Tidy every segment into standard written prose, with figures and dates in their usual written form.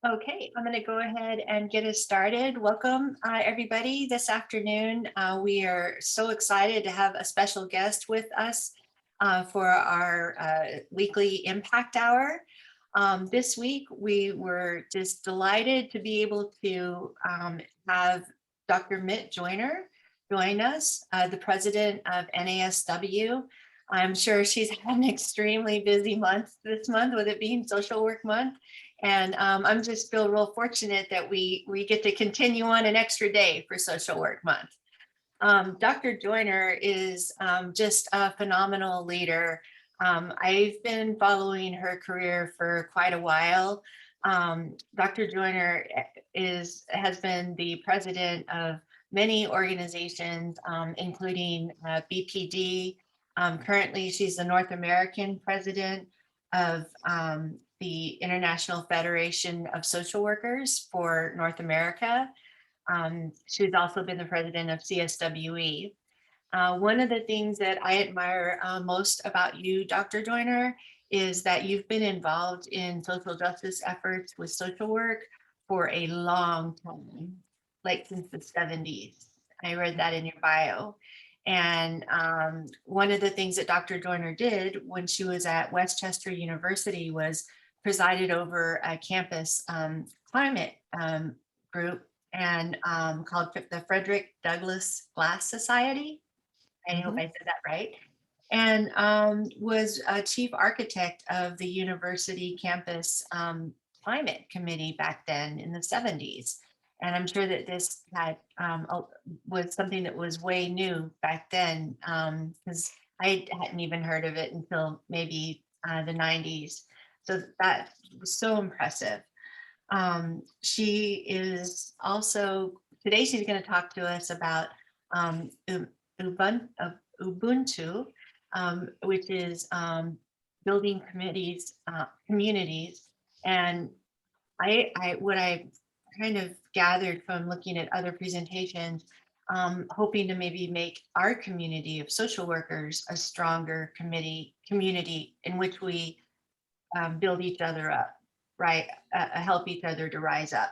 Okay, I'm going to go ahead and get us started. Welcome, everybody. This afternoon, we are so excited to have a special guest with us for our weekly Impact Hour. This week, we were just delighted to be able to have Dr. Mit Joyner join us, the president of NASW. I'm sure she's had an extremely busy month this month, with it being Social Work Month. And I'm just feel real fortunate that we get to continue on an extra day for Social Work Month. Dr. Joyner is just a phenomenal leader. I've been following her career for quite a while. Dr. Joyner has been the president of many organizations, including BPD. Currently, she's the North American president of the International Federation of Social Workers for North America. She's also been the president of CSWE. One of the things that I admire most about you, Dr. Joyner, is that you've been involved in social justice efforts with social work for a long time, like since the 70s. I read that in your bio. And one of the things that Dr. Joyner did when she was at Westchester University was presided over a campus climate group and called the Frederick Douglass Glass Society. I hope I said that right. And was a chief architect of the university campus climate committee back then in the 70s. And I'm sure that this had was something that was way new back then, because I hadn't even heard of it until maybe the 90s. So that was so impressive. She is also, today she's going to talk to us about Ubuntu, which is building communities. And what I kind of gathered from looking at other presentations, hoping to maybe make our community of social workers a stronger community in which we build each other up, right? Help each other to rise up.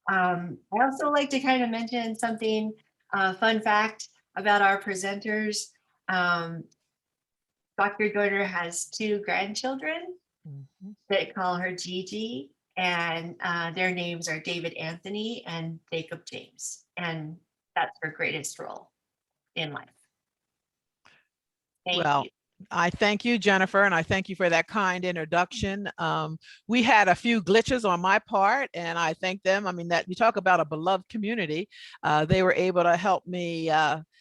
I also like to kind of mention something, fun fact about our presenters. Dr. Joyner has 2 grandchildren that call her Gigi, and their names are David Anthony and Jacob James, and that's her greatest role in life. Thank Well, you. I thank you, Jennifer, and I thank you for that kind introduction. We had a few glitches on my part, and I thank them. I mean, that you talk about a beloved community. They were able to help me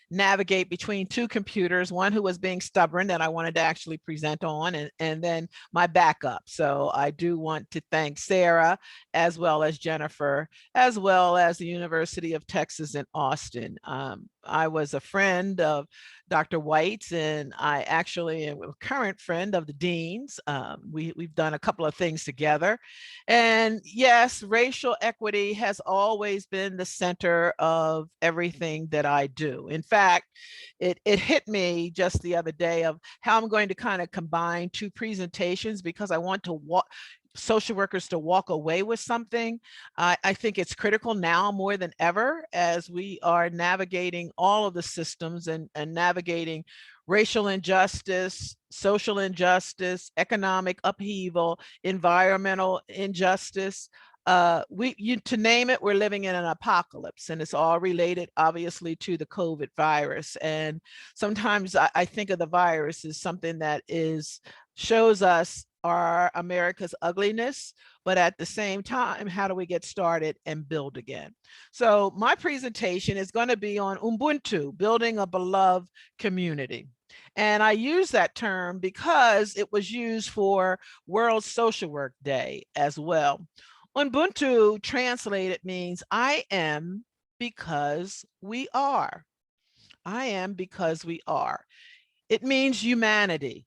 navigate between 2 computers, one who was being stubborn that I wanted to actually present on, and then my backup. So I do want to thank Sarah, as well as Jennifer, as well as the University of Texas in Austin. I was a friend of Dr. White's, and I actually am a current friend of the deans. We've done a couple of things together. And yes, racial equity has always been the center of everything that I do. In fact, it hit me just the other day of how I'm going to kind of combine 2 presentations, because I want to social workers to walk away with something. I think it's critical now more than ever, as we are navigating all of the systems and navigating racial injustice, social injustice, economic upheaval, environmental injustice. To name it, we're living in an apocalypse, and it's all related obviously to the COVID virus. And sometimes I think of the virus as something that shows us our America's ugliness, but at the same time, how do we get started and build again? So my presentation is going to be on Ubuntu, building a beloved community. And I use that term because it was used for World Social Work Day as well. Ubuntu translated means I am because we are. I am because we are. It means humanity.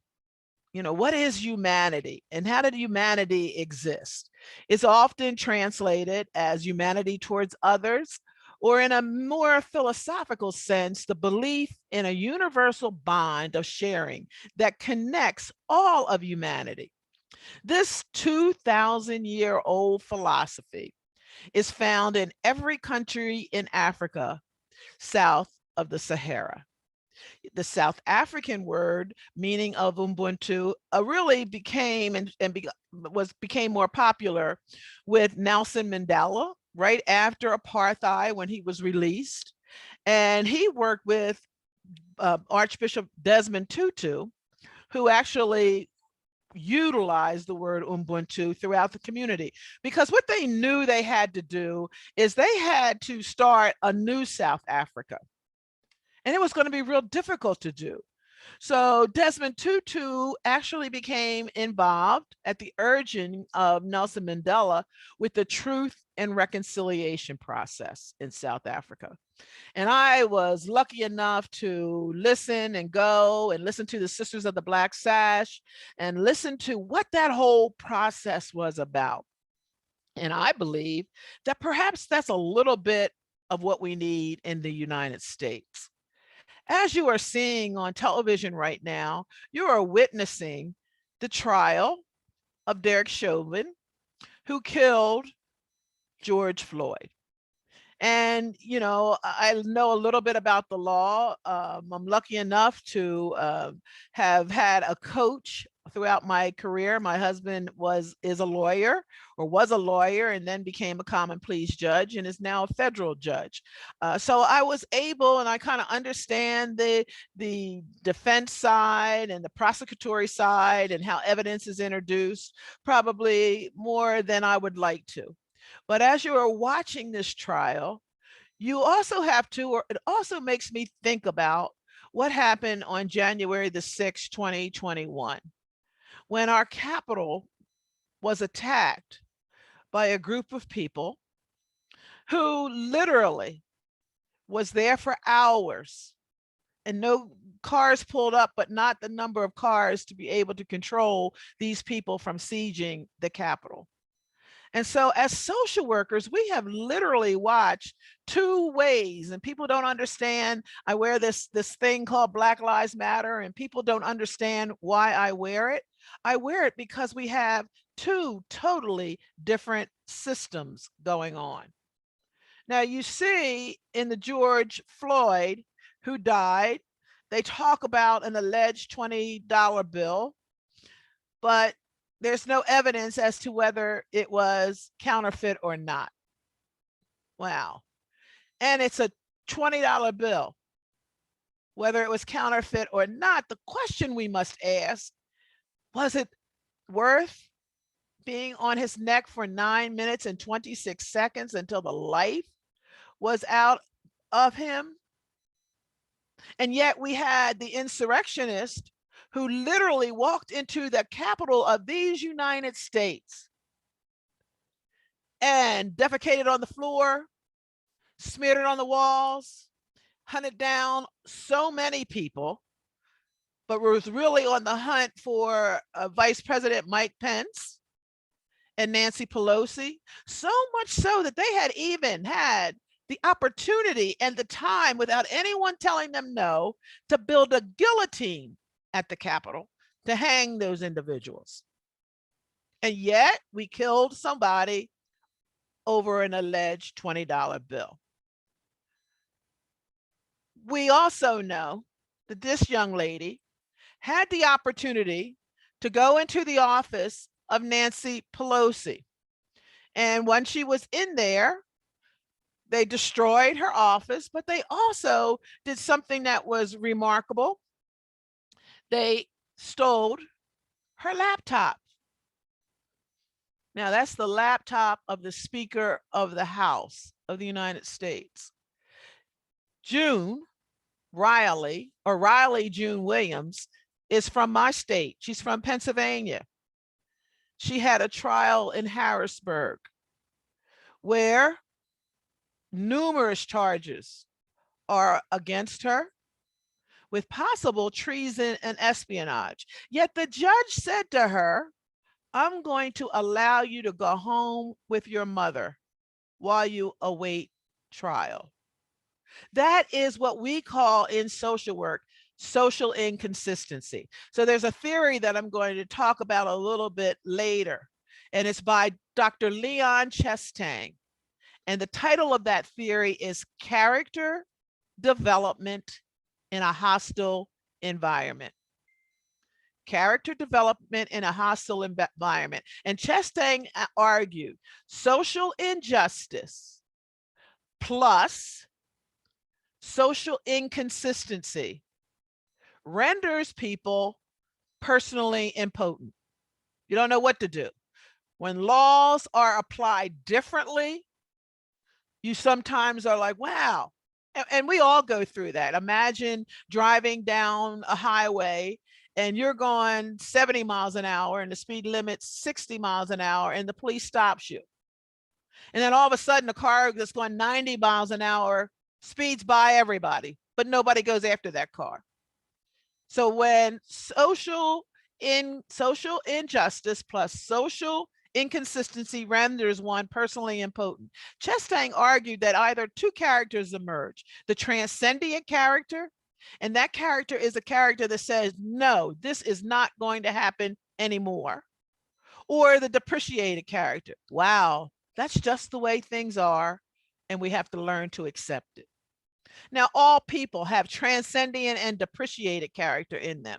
You know, what is humanity and how did humanity exist? It's often translated as humanity towards others, or in a more philosophical sense, the belief in a universal bond of sharing that connects all of humanity. This 2,000-year-old philosophy is found in every country in Africa south of the Sahara. The South African word meaning of Ubuntu really became became more popular with Nelson Mandela right after apartheid when he was released. And he worked with Archbishop Desmond Tutu, who actually utilized the word Ubuntu throughout the community, because what they knew they had to do is they had to start a new South Africa. And it was going to be real difficult to do. So Desmond Tutu actually became involved at the urging of Nelson Mandela with the Truth and Reconciliation process in South Africa. And I was lucky enough to listen and go and listen to the Sisters of the Black Sash and listen to what that whole process was about. And I believe that perhaps that's a little bit of what we need in the United States. As you are seeing on television right now, you are witnessing the trial of Derek Chauvin, who killed George Floyd. And, you know, I know a little bit about the law. I'm lucky enough to have had a coach throughout my career. My husband is a lawyer, or was a lawyer, and then became a common pleas judge and is now a federal judge. So I was able, and I kind of understand the defense side and the prosecutory side and how evidence is introduced, probably more than I would like to. But as you are watching this trial, you also have to, or it also makes me think about what happened on January the 6th, 2021, when our Capitol was attacked by a group of people who literally was there for hours, and no cars pulled up, but not the number of cars to be able to control these people from sieging the Capitol. And so as social workers, we have literally watched two ways, and people don't understand. I wear this thing called Black Lives Matter, and people don't understand why I wear it. I wear it because we have two totally different systems going on. Now you see in the George Floyd who died, they talk about an alleged $20 bill, but there's no evidence as to whether it was counterfeit or not. Wow. And it's a $20 bill. Whether it was counterfeit or not, the question we must ask, was it worth being on his neck for 9 minutes and 26 seconds until the life was out of him? And yet we had the insurrectionist who literally walked into the capital of these United States and defecated on the floor, smeared it on the walls, hunted down so many people, but was really on the hunt for Vice President Mike Pence and Nancy Pelosi, so much so that they had even had the opportunity and the time, without anyone telling them no, to build a guillotine at the Capitol to hang those individuals. And yet we killed somebody over an alleged $20 bill. We also know that this young lady had the opportunity to go into the office of Nancy Pelosi. And when she was in there, they destroyed her office, but they also did something that was remarkable. They stole her laptop. Now, that's the laptop of the Speaker of the House of the United States. June Riley, or Riley June Williams, is from my state. She's from Pennsylvania. She had a trial in Harrisburg where numerous charges are against her, with possible treason and espionage. Yet the judge said to her, I'm going to allow you to go home with your mother while you await trial. That is what we call in social work social inconsistency. So there's a theory that I'm going to talk about a little bit later, and it's by Dr. Leon Chestang. And the title of that theory is Character Development in a Hostile Environment. Character development in a hostile environment. And Chestang argued social injustice plus social inconsistency renders people personally impotent. You don't know what to do. When laws are applied differently, you sometimes are like, wow. And we all go through that. Imagine driving down a highway and you're going 70 miles an hour and the speed limit's 60 miles an hour and the police stops you. And then all of a sudden a car that's going 90 miles an hour speeds by everybody, but nobody goes after that car. So when social injustice plus social inconsistency renders one personally impotent, Chestang argued that either two characters emerge: the transcendent character, and that character is a character that says, no, this is not going to happen anymore, or the depreciated character. Wow, that's just the way things are, and we have to learn to accept it. Now, all people have transcendent and depreciated character in them.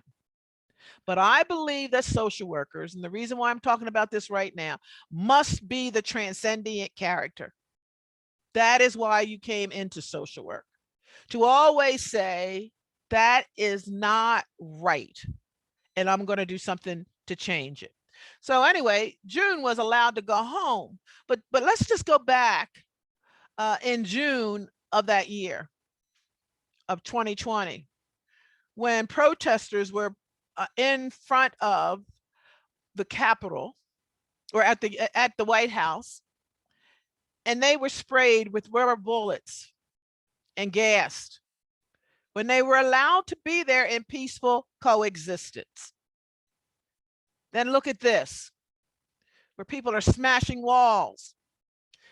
But I believe that social workers, and the reason why I'm talking about this right now, must be the transcendent character. That is why you came into social work. To always say, that is not right, and I'm going to do something to change it. So anyway, June was allowed to go home, but let's just go back in June of that year of 2020, when protesters were in front of the Capitol or at the White House, and they were sprayed with rubber bullets and gassed when they were allowed to be there in peaceful coexistence. Then look at this, where people are smashing walls.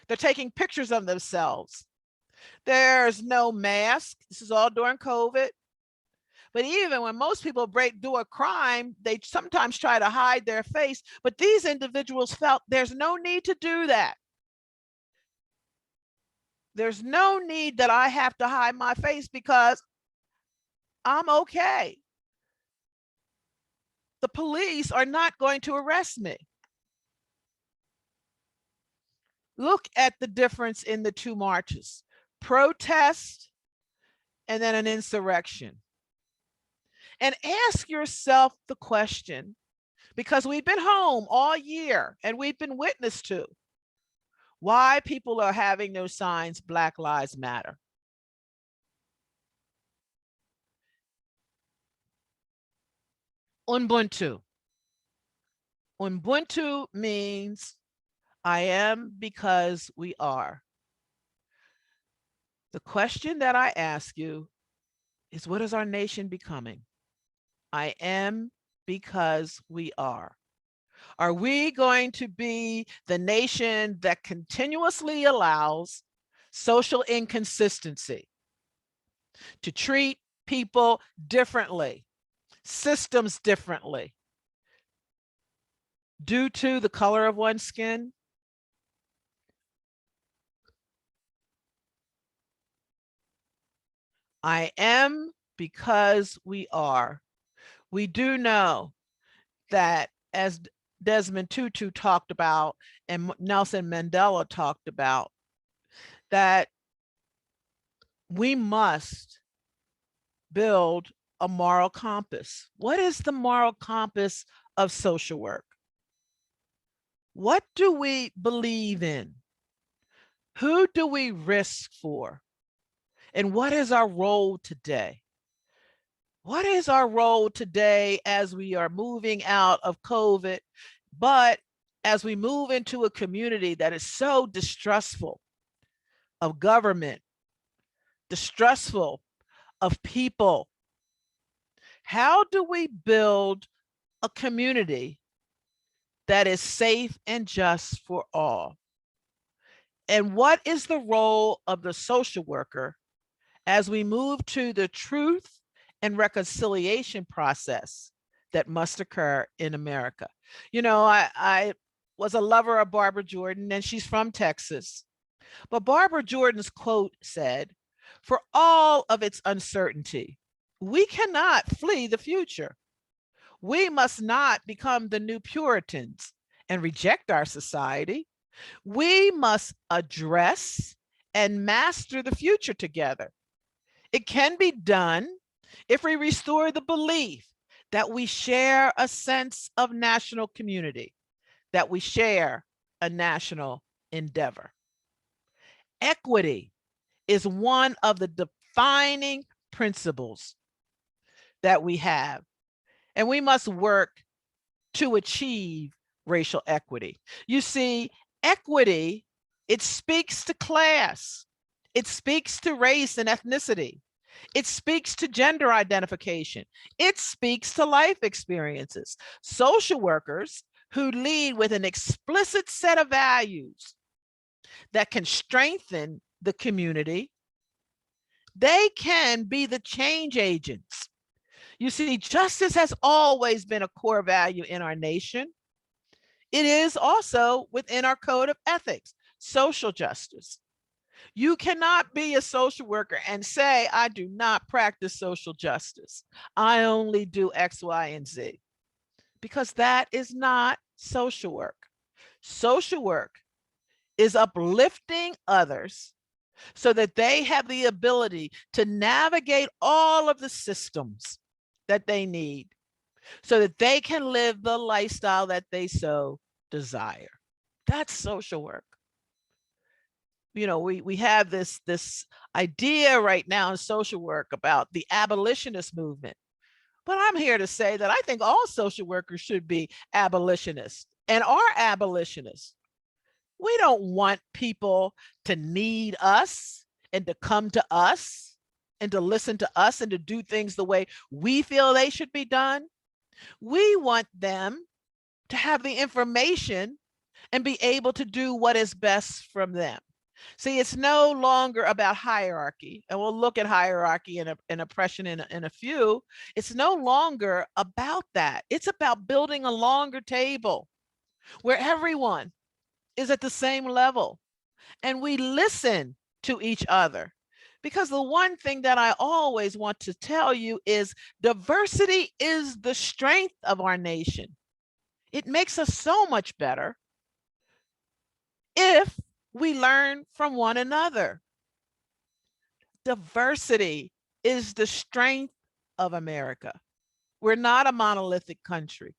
They're taking pictures of themselves. There's no mask. This is all during COVID. But even when most people do a crime, they sometimes try to hide their face. But these individuals felt there's no need to do that. There's no need that I have to hide my face because I'm okay. The police are not going to arrest me. Look at the difference in the two marches: protest and then an insurrection. And ask yourself the question, because we've been home all year and we've been witness to why people are having those signs, Black Lives Matter. Ubuntu. Ubuntu means I am because we are. The question that I ask you is, what is our nation becoming? I am because we are. Are we going to be the nation that continuously allows social inconsistency, to treat people differently, systems differently, due to the color of one's skin? I am because we are. We do know that, as Desmond Tutu talked about and Nelson Mandela talked about, that we must build a moral compass. What is the moral compass of social work? What do we believe in? Who do we risk for? And what is our role today? What is our role today as we are moving out of COVID, but as we move into a community that is so distrustful of government, distrustful of people? How do we build a community that is safe and just for all? And what is the role of the social worker as we move to the truth and reconciliation process that must occur in America. You know, I was a lover of Barbara Jordan, and she's from Texas. But Barbara Jordan's quote said, "For all of its uncertainty, we cannot flee the future. We must not become the new Puritans and reject our society. We must address and master the future together. It can be done if we restore the belief that we share a sense of national community, that we share a national endeavor." Equity is one of the defining principles that we have, and we must work to achieve racial equity. You see, equity, it speaks to class, it speaks to race and ethnicity, it speaks to gender identification, it speaks to life experiences. Social workers who lead with an explicit set of values that can strengthen the community, they can be the change agents. You see, justice has always been a core value in our nation. It is also within our code of ethics, social justice. You cannot be a social worker and say, "I do not practice social justice. I only do X, Y, and Z," because that is not social work. Social work is uplifting others so that they have the ability to navigate all of the systems that they need so that they can live the lifestyle that they so desire. That's social work. You know, we have this idea right now in social work about the abolitionist movement. But I'm here to say that I think all social workers should be abolitionists and are abolitionists. We don't want people to need us and to come to us and to listen to us and to do things the way we feel they should be done. We want them to have the information and be able to do what is best from them. See, it's no longer about hierarchy, and we'll look at hierarchy and oppression in a few. It's no longer about that. It's about building a longer table where everyone is at the same level and we listen to each other. Because the one thing that I always want to tell you is diversity is the strength of our nation. It makes us so much better if we learn from one another. Diversity is the strength of America. We're not a monolithic country.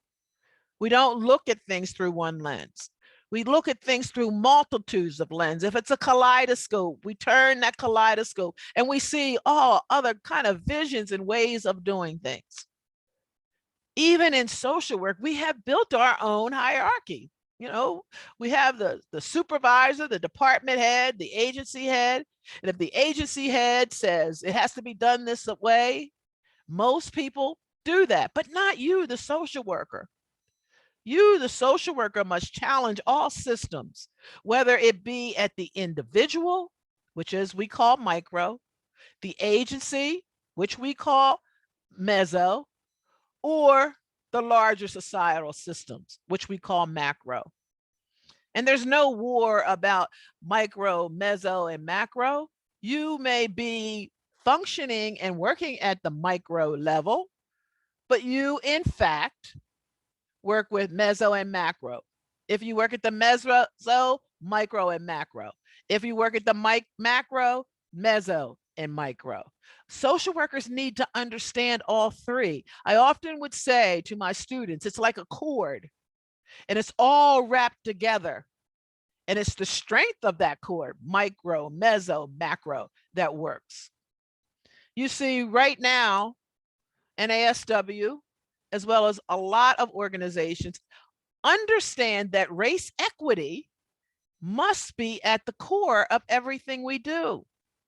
We don't look at things through one lens. We look at things through multitudes of lenses. If it's a kaleidoscope, we turn that kaleidoscope and we see all other kind of visions and ways of doing things. Even in social work, we have built our own hierarchy. You know, we have the supervisor, the department head, the agency head. And if the agency head says it has to be done this way, most people do that, but not you, the social worker. You, the social worker, must challenge all systems, whether it be at the individual, which is we call micro, the agency, which we call meso, or the larger societal systems, which we call macro. And there's no war about micro, meso, and macro. You may be functioning and working at the micro level, but you, in fact, work with meso and macro. If you work at the meso, micro and macro. If you work at the macro, meso and micro. Social workers need to understand all three. I often would say to my students, it's like a cord and it's all wrapped together. And it's the strength of that cord, micro, meso, macro, that works. You see, right now, NASW, as well as a lot of organizations, understand that race equity must be at the core of everything we do.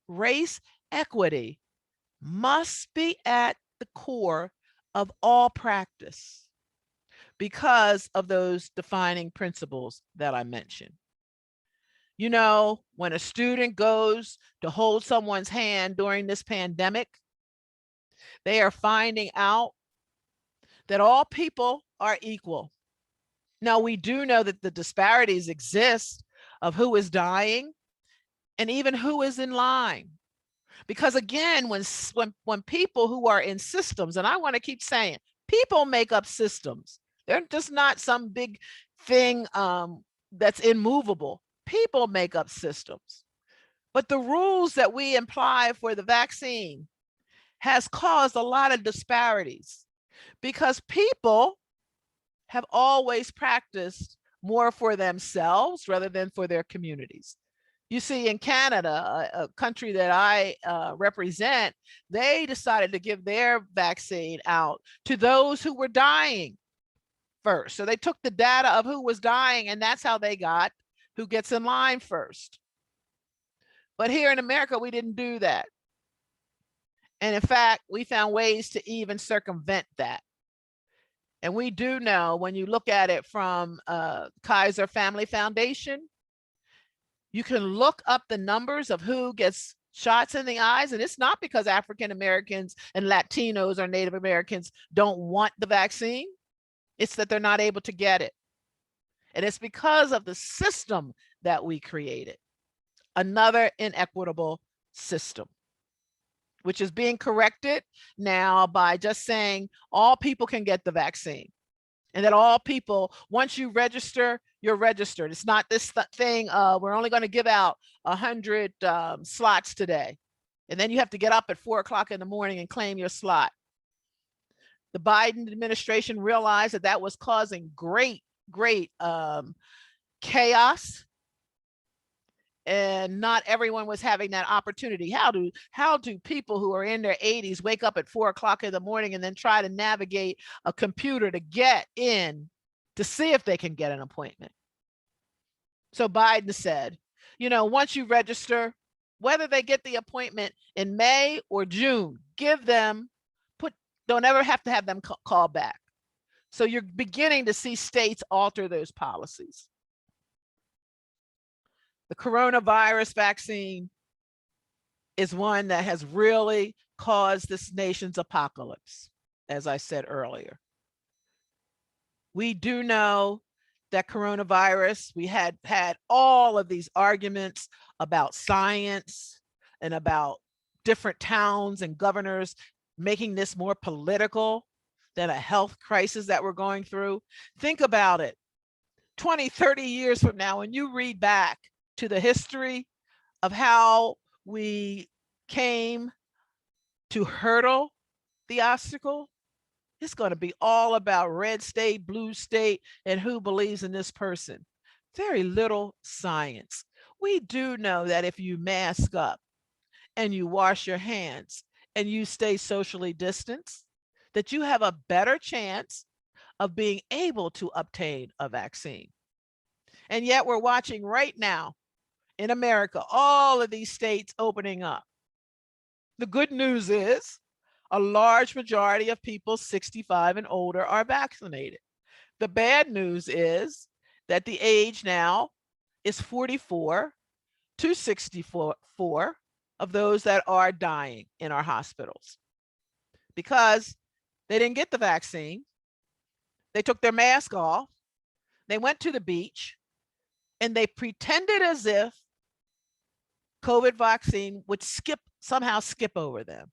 Race equity must be at the core of all practice because of those defining principles that I mentioned. You know, when a student goes to hold someone's hand during this pandemic, They are finding out that all people are equal. Now, we do know that the disparities exist of who is dying and even who is in line. Because again, when people who are in systems, and I want to keep saying, people make up systems. They're just not some big thing that's immovable. People make up systems. But the rules that we imply for the vaccine has caused a lot of disparities because people have always practiced more for themselves rather than for their communities. You see, in Canada, a country that I represent, they decided to give their vaccine out to those who were dying first. So they took the data of who was dying, and that's how they got who gets in line first. But here in America, we didn't do that. And in fact, we found ways to even circumvent that. And we do know when you look at it from Kaiser Family Foundation, you can look up the numbers of who gets shots in the eyes. And it's not because African Americans and Latinos or Native Americans don't want the vaccine. It's that they're not able to get it. And it's because of the system that we created. Another inequitable system, which is being corrected now by just saying all people can get the vaccine. And that all people, once you register, you're registered. It's not this thing, we're only going to give out 100 slots today. And then you have to get up at 4 o'clock in the morning and claim your slot. The Biden administration realized that that was causing great chaos. And not everyone was having that opportunity. How do people who are in their 80s wake up at 4 o'clock in the morning and then try to navigate a computer to get in to see if they can get an appointment? So Biden said, you know, once you register, whether they get the appointment in May or June, give them, don't ever have to have them call back. So you're beginning to see states alter those policies. The coronavirus vaccine is one that has really caused this nation's apocalypse, as I said earlier. We do know that coronavirus, we had all of these arguments about science and about different towns and governors making this more political than a health crisis that we're going through. Think about it. 20, 30 years from now, when you read back to the history of how we came to hurdle the obstacle, it's going to be all about red state, blue state, and who believes in this person. Very little science. We do know that if you mask up and you wash your hands and you stay socially distanced, that you have a better chance of being able to obtain a vaccine. And yet we're watching right now in America, all of these states opening up. The good news is a large majority of people 65 and older are vaccinated. The bad news is that the age now is 44 to 64 of those that are dying in our hospitals because they didn't get the vaccine. They took their mask off. They went to the beach and they pretended as if COVID vaccine would somehow skip over them.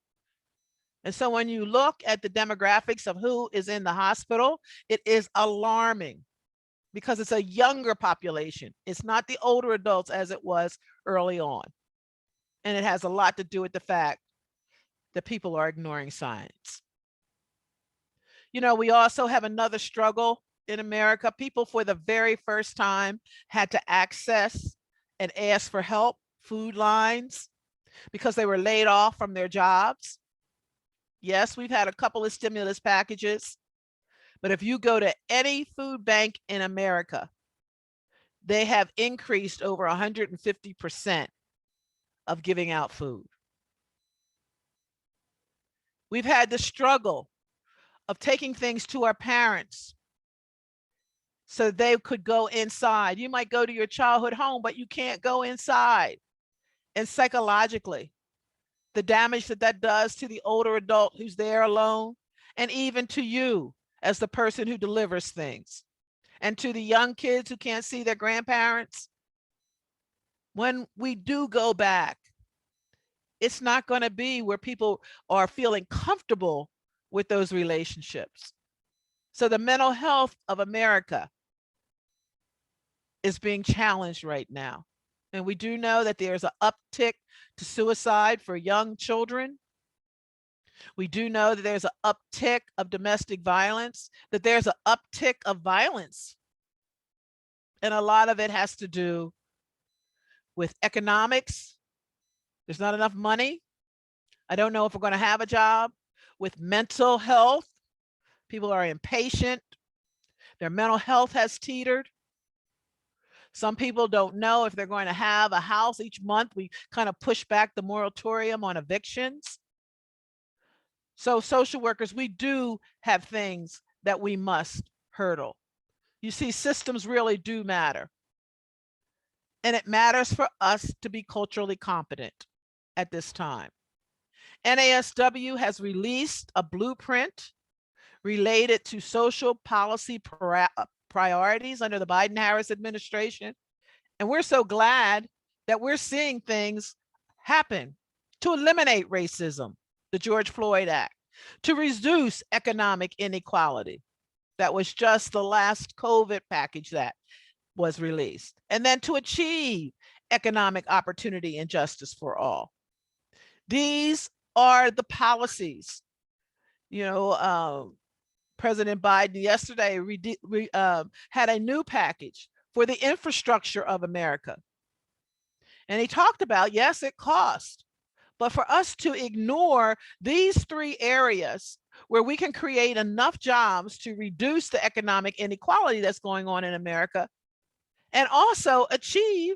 And so when you look at the demographics of who is in the hospital, it is alarming because it's a younger population. It's not the older adults as it was early on. And it has a lot to do with the fact that people are ignoring science. You know, we also have another struggle in America. People for the very first time had to access and ask for help, food lines, because they were laid off from their jobs. Yes, we've had a couple of stimulus packages, but if you go to any food bank in America, they have increased over 150% of giving out food. We've had the struggle of taking things to our parents so they could go inside. You might go to your childhood home, but you can't go inside. And psychologically, the damage that that does to the older adult who's there alone, and even to you as the person who delivers things, and to the young kids who can't see their grandparents. When we do go back, it's not going to be where people are feeling comfortable with those relationships. So the mental health of America is being challenged right now. And we do know that there's an uptick to suicide for young children. We do know that there's an uptick of domestic violence, that there's an uptick of violence. And a lot of it has to do with economics. There's not enough money. I don't know if we're going to have a job. With mental health, people are impatient. Their mental health has teetered. Some people don't know if they're going to have a house each month. We kind of push back the moratorium on evictions. So social workers, we do have things that we must hurdle. You see, systems really do matter. And it matters for us to be culturally competent at this time. NASW has released a blueprint related to social policy priorities under the Biden-Harris administration. And we're so glad that we're seeing things happen to eliminate racism, the George Floyd Act, to reduce economic inequality. That was just the last COVID package that was released. And then to achieve economic opportunity and justice for all. These are the policies. You know, President Biden yesterday had a new package for the infrastructure of America. And he talked about, yes, it costs, but for us to ignore these three areas where we can create enough jobs to reduce the economic inequality that's going on in America, and also achieve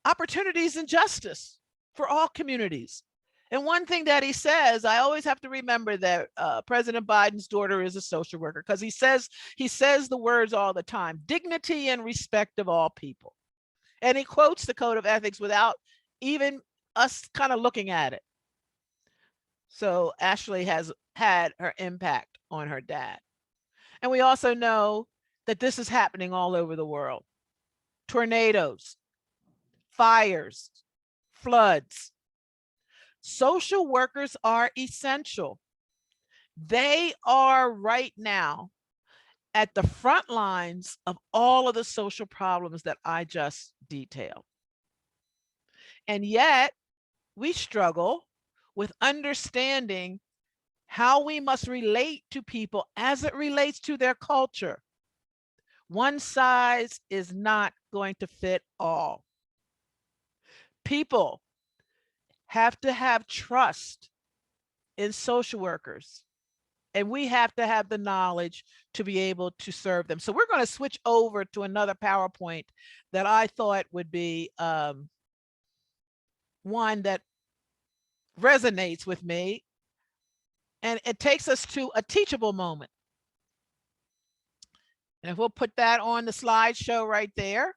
opportunities and justice for all communities. And one thing that he says, I always have to remember that President Biden's daughter is a social worker, because he says the words all the time: dignity and respect of all people. And he quotes the code of ethics without even us kind of looking at it. So Ashley has had her impact on her dad. And we also know that this is happening all over the world. Tornadoes, fires, floods. Social workers are essential. They are right now at the front lines of all of the social problems that I just detailed. And yet we struggle with understanding how we must relate to people as it relates to their culture. One size is not going to fit all. People have to have trust in social workers, and we have to have the knowledge to be able to serve them. So we're going to switch over to another PowerPoint that I thought would be one that resonates with me, and it takes us to a teachable moment. And if we'll put that on the slideshow right there,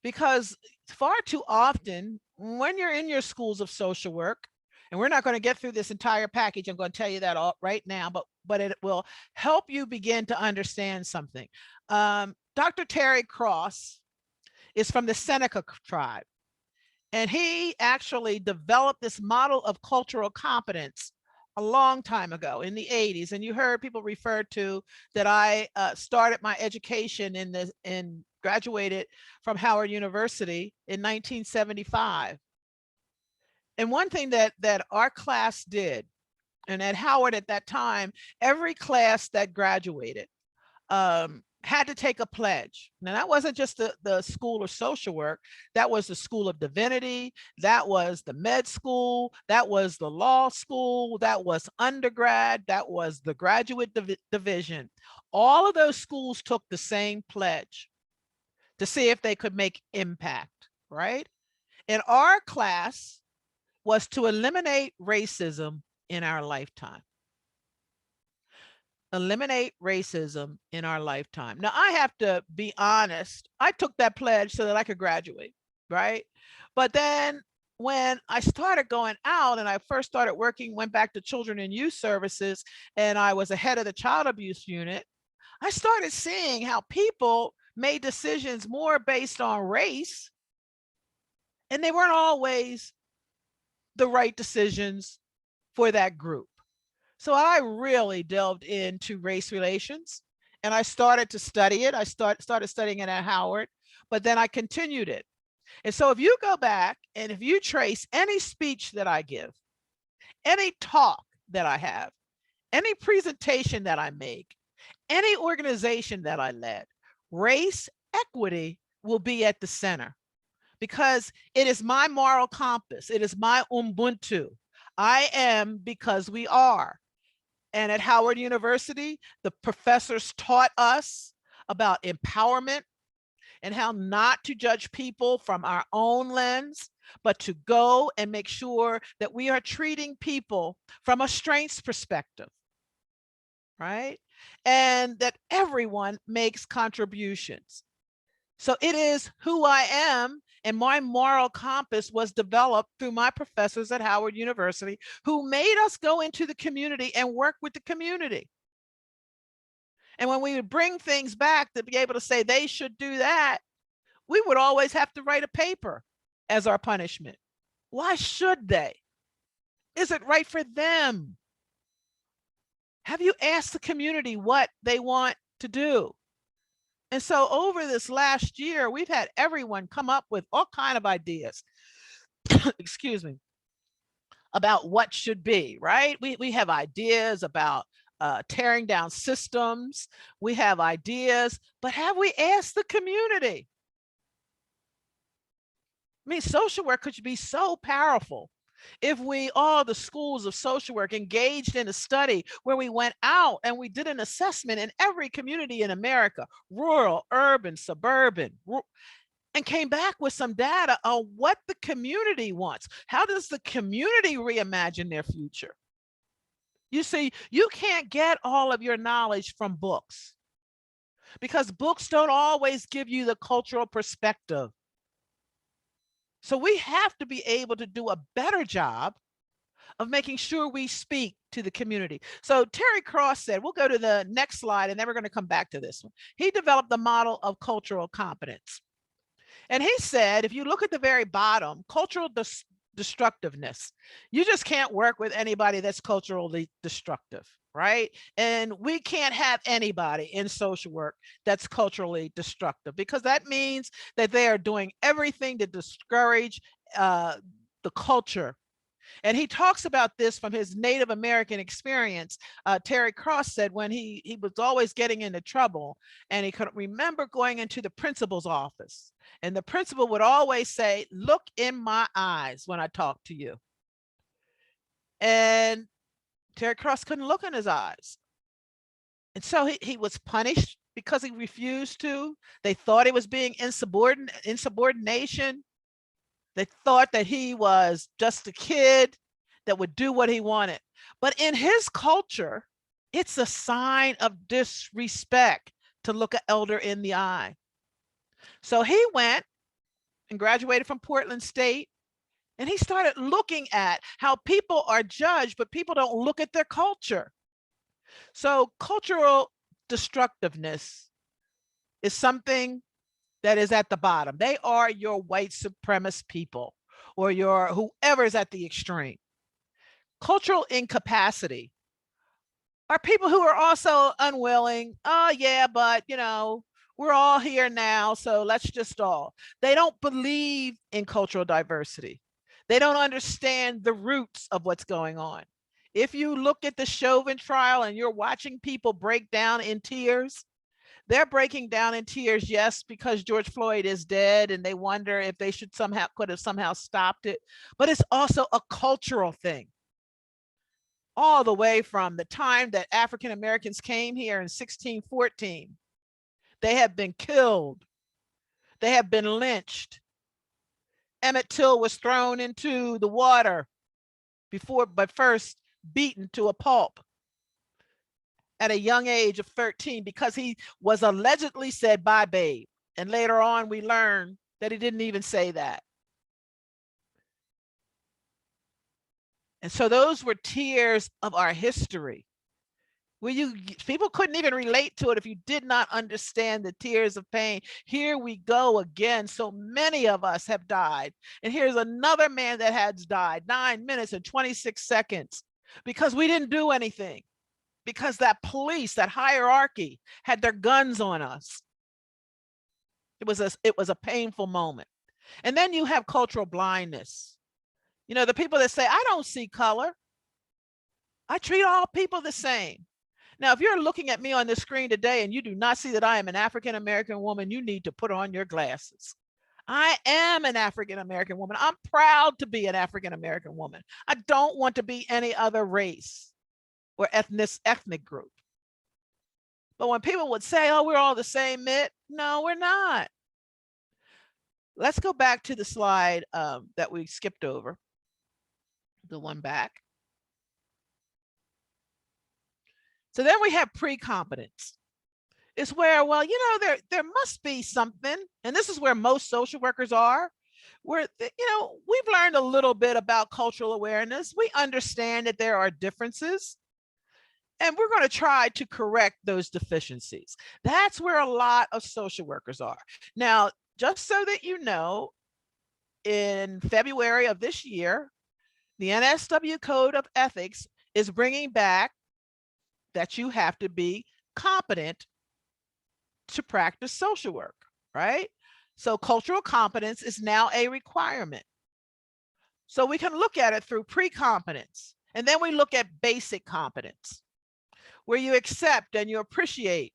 because far too often when you're in your schools of social work, and we're not going to get through this entire package, I'm going to tell you that all right now, but it will help you begin to understand something. Dr. Terry Cross is from the Seneca tribe, and he actually developed this model of cultural competence a long time ago in the 80s. And you heard people refer to that I started my education in graduated from Howard University in 1975. And one thing that our class did, and at Howard at that time, every class that graduated had to take a pledge. Now, that wasn't just the School of Social Work. That was the School of Divinity. That was the med school. That was the law school. That was undergrad. That was the graduate division. All of those schools took the same pledge to see if they could make impact, right? And our class was to eliminate racism in our lifetime. Eliminate racism in our lifetime. Now, I have to be honest, I took that pledge so that I could graduate, right? But then when I started going out and I first started working, went back to children and youth services, and I was a head of the child abuse unit, I started seeing how people made decisions more based on race, and they weren't always the right decisions for that group. So I really delved into race relations and I started to study it. I started studying it at Howard, but then I continued it. And so if you go back and if you trace any speech that I give, any talk that I have, any presentation that I make, any organization that I led, race equity will be at the center because it is my moral compass. It is my Ubuntu. I am because we are. And at Howard University, the professors taught us about empowerment and how not to judge people from our own lens, but to go and make sure that we are treating people from a strengths perspective, right? And that everyone makes contributions. So it is who I am, and my moral compass was developed through my professors at Howard University who made us go into the community and work with the community. And when we would bring things back to be able to say they should do that, we would always have to write a paper as our punishment. Why should they? Is it right for them? Have you asked the community what they want to do? And so over this last year, we've had everyone come up with all kinds of ideas, excuse me, about what should be, right? We have ideas about tearing down systems. We have ideas, but have we asked the community? I mean, social work could be so powerful if we, all the schools of social work, engaged in a study where we went out and we did an assessment in every community in America, rural, urban, suburban, and came back with some data on what the community wants. How does the community reimagine their future? You see, you can't get all of your knowledge from books because books don't always give you the cultural perspective. So we have to be able to do a better job of making sure we speak to the community. So Terry Cross said, we'll go to the next slide and then we're going to come back to this one. He developed the model of cultural competence. And he said, if you look at the very bottom, cultural destructiveness, you just can't work with anybody that's culturally destructive, right? And we can't have anybody in social work that's culturally destructive because that means that they are doing everything to discourage the culture. And he talks about this from his Native American experience. Terry Cross said when he was always getting into trouble and he couldn't remember going into the principal's office. And the principal would always say, look in my eyes when I talk to you. And Terry Cross couldn't look in his eyes. And so he was punished because he refused to. They thought he was being insubordination. They thought that he was just a kid that would do what he wanted. But in his culture, it's a sign of disrespect to look an elder in the eye. So he went and graduated from Portland State, and he started looking at how people are judged, but people don't look at their culture. So cultural destructiveness is something that is at the bottom. They are your white supremacist people or your whoever is at the extreme. Cultural incapacity are people who are also unwilling. Oh yeah, but you know, we're all here now, so let's just all. They don't believe in cultural diversity. They don't understand the roots of what's going on. If you look at the Chauvin trial and you're watching people break down in tears, they're breaking down in tears, yes, because George Floyd is dead and they wonder if they should could have somehow stopped it. But it's also a cultural thing. All the way from the time that African Americans came here in 1614, they have been killed. They have been lynched. Emmett Till was thrown into the water but first beaten to a pulp at a young age of 13 because he was allegedly said, bye, babe. And later on, we learned that he didn't even say that. And so those were tiers of our history, where people couldn't even relate to it if you did not understand the tiers of pain. Here we go again. So many of us have died. And here's another man that has died, 9 minutes and 26 seconds, because we didn't do anything, because that police, that hierarchy had their guns on us. It was a painful moment. And then you have cultural blindness. You know, the people that say, I don't see color. I treat all people the same. Now, if you're looking at me on the screen today and you do not see that I am an African-American woman, you need to put on your glasses. I am an African-American woman. I'm proud to be an African-American woman. I don't want to be any other race or ethnic group. But when people would say, oh, we're all the same, Mit, no, we're not. Let's go back to the slide that we skipped over, the one back. So then we have pre-competence. It's where, well, you know, there must be something, and this is where most social workers are, where, you know, we've learned a little bit about cultural awareness. We understand that there are differences, and we're going to try to correct those deficiencies. That's where a lot of social workers are. Now, just so that you know, in February of this year, the NASW Code of Ethics is bringing back that you have to be competent to practice social work, right? So cultural competence is now a requirement. So we can look at it through pre-competence, and then we look at basic competence, where you accept and you appreciate,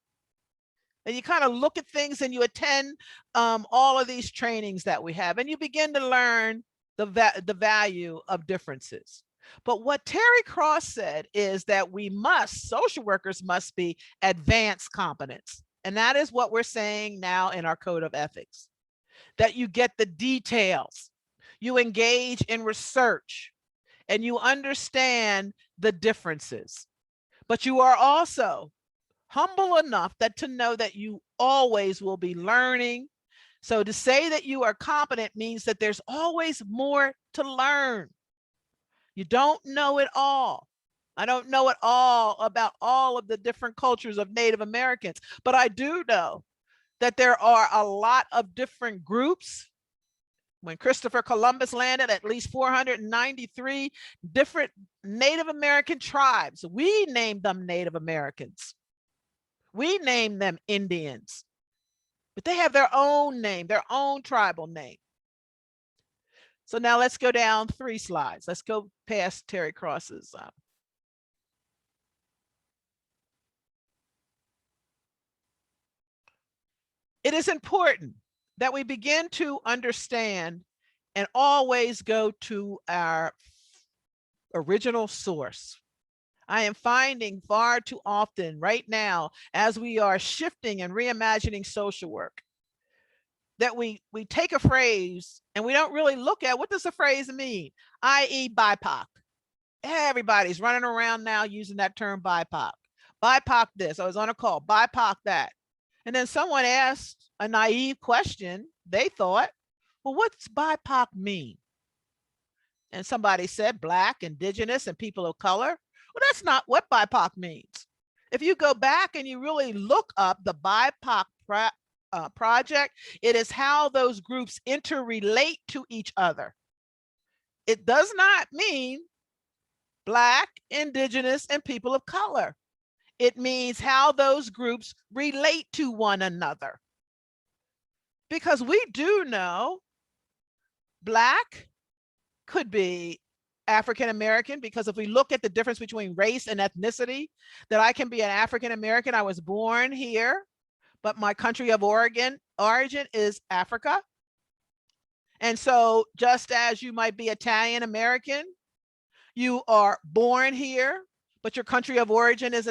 and you kind of look at things and you attend all of these trainings that we have, and you begin to learn the value of differences. But what Terry Cross said is that social workers must be advanced competence. And that is what we're saying now in our code of ethics, that you get the details, you engage in research, and you understand the differences. But you are also humble enough to know that you always will be learning. So to say that you are competent means that there's always more to learn. You don't know it all. I don't know it all about all of the different cultures of Native Americans, but I do know that there are a lot of different groups. When Christopher Columbus landed, at least 493 different Native American tribes. We named them Native Americans. We named them Indians, but they have their own name, their own tribal name. So now let's go down 3 slides. Let's go past Terry Cross's. It is important that we begin to understand and always go to our original source. I am finding far too often right now, as we are shifting and reimagining social work, that we take a phrase and we don't really look at what does the phrase mean, i.e. BIPOC. Everybody's running around now using that term BIPOC. BIPOC this, I was on a call, BIPOC that. And then someone asked a naive question. They thought, well, what's BIPOC mean? And somebody said Black, Indigenous, and people of color. Well, that's not what BIPOC means. If you go back and you really look up the BIPOC project, it is how those groups interrelate to each other. It does not mean Black, Indigenous, and people of color. It means how those groups relate to one another. Because we do know Black could be African American, because if we look at the difference between race and ethnicity, that I can be an African American, I was born here, but my country of origin is Africa. And so just as you might be Italian American, you are born here, but your country of origin is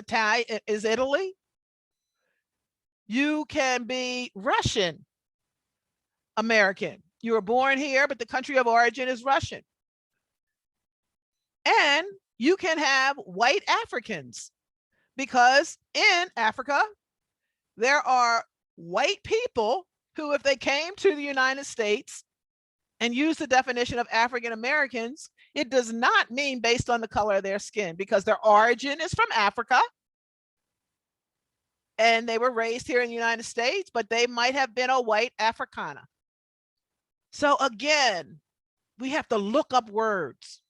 Italy. You can be Russian American. You were born here, but the country of origin is Russian. And you can have white Africans, because in Africa, there are white people who, if they came to the United States and used the definition of African Americans, It does not mean based on the color of their skin, because their origin is from Africa and they were raised here in the United States, but they might have been a white Africana. So again, we have to look up words,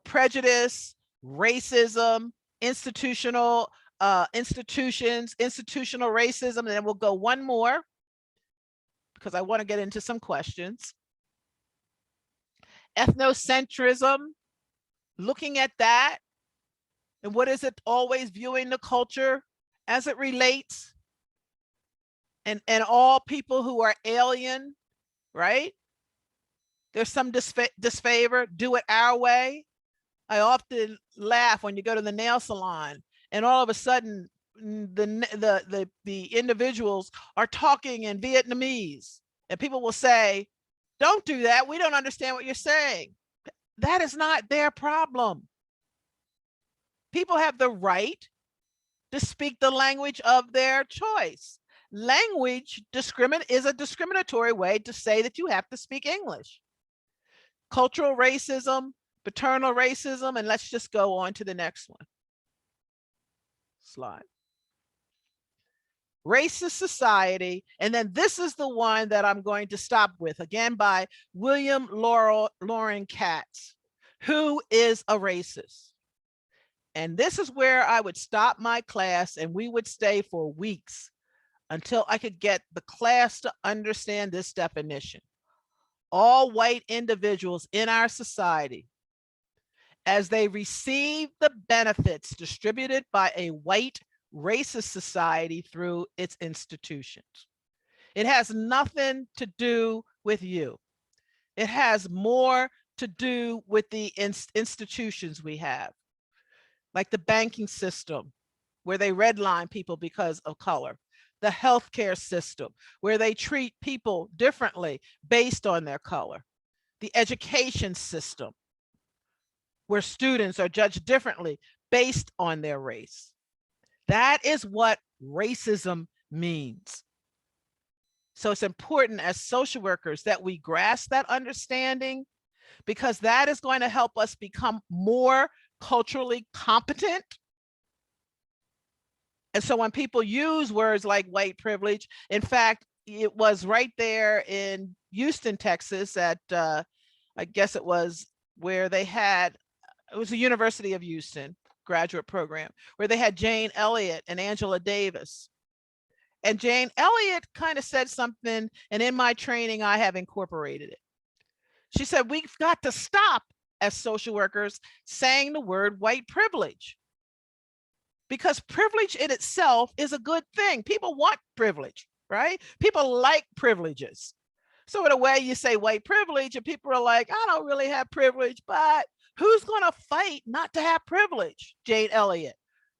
prejudice, racism, institutional institutions, institutional racism, and then we'll go one more because I want to get into some questions. Ethnocentrism, looking at that, and what is it always viewing the culture as it relates, and all people who are alien, right? There's some disfavor, do it our way. I often laugh when you go to the nail salon and all of a sudden the individuals are talking in Vietnamese, and people will say, don't do that, we don't understand what you're saying. That is not their problem. People have the right to speak the language of their choice. Language is a discriminatory way to say that you have to speak English. Cultural racism, paternal racism, and let's just go on to the next one. Slide. Racist society, and then this is the one that I'm going to stop with, again by William Loren Katz. Who is a racist? And this is where I would stop my class and we would stay for weeks until I could get the class to understand this definition. All white individuals in our society, as they receive the benefits distributed by a white racist society through its institutions. It has nothing to do with you. It has more to do with the institutions we have, like the banking system, where they redline people because of color, the healthcare system, where they treat people differently based on their color, the education system, where students are judged differently based on their race. That is what racism means. So it's important as social workers that we grasp that understanding, because that is going to help us become more culturally competent. And so when people use words like white privilege, in fact, it was right there in Houston, Texas at, I guess it was where they had, it was the University of Houston graduate program, where they had Jane Elliott and Angela Davis. And Jane Elliott kind of said something, and in my training, I have incorporated it. She said, we've got to stop as social workers saying the word white privilege, because privilege in itself is a good thing. People want privilege, right? People like privileges. So in a way you say white privilege and people are like, I don't really have privilege, but who's going to fight not to have privilege? Jane Elliott,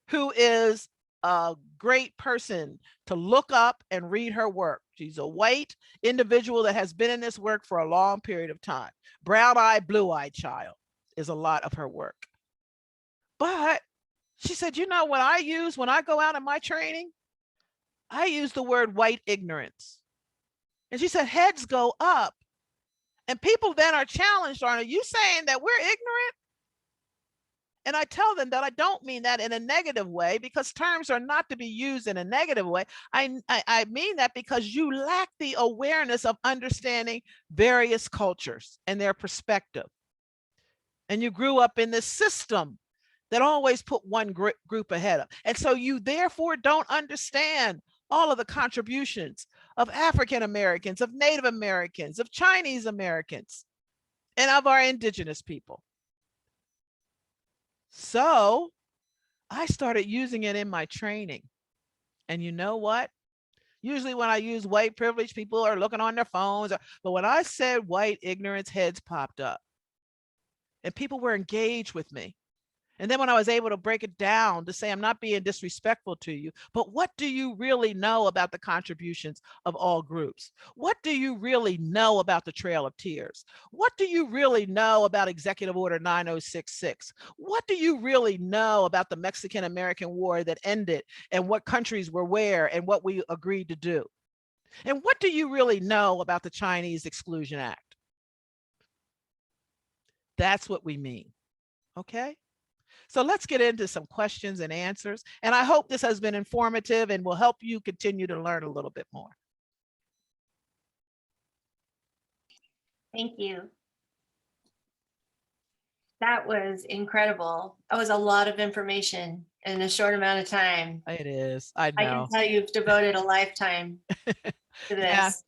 who is a great person to look up and read her work. She's a white individual that has been in this work for a long period of time. Brown-eyed, blue-eyed child is a lot of her work. But she said, when I go out in my training, I use the word white ignorance. And she said, heads go up. And people then are challenged on, are you saying that we're ignorant? And I tell them that I don't mean that in a negative way, because terms are not to be used in a negative way. I mean that because you lack the awareness of understanding various cultures and their perspective. And you grew up in this system that always put one group ahead of. And so you therefore don't understand all of the contributions of African Americans, of Native Americans, of Chinese Americans, and of our indigenous people. So I started using it in my training. And you know what? Usually when I use white privilege, people are looking on their phones, but when I said white ignorance, heads popped up and people were engaged with me. And then when I was able to break it down to say, I'm not being disrespectful to you, but what do you really know about the contributions of all groups? What do you really know about the Trail of Tears? What do you really know about Executive Order 9066? What do you really know about the Mexican-American War that ended, and what countries were where and what we agreed to do? And what do you really know about the Chinese Exclusion Act? That's what we mean. Okay. So let's get into some questions and answers. And I hope this has been informative and will help you continue to learn a little bit more. Thank you. That was incredible. That was a lot of information in a short amount of time. It is. I I can know. tell you've devoted a lifetime to Yeah. this.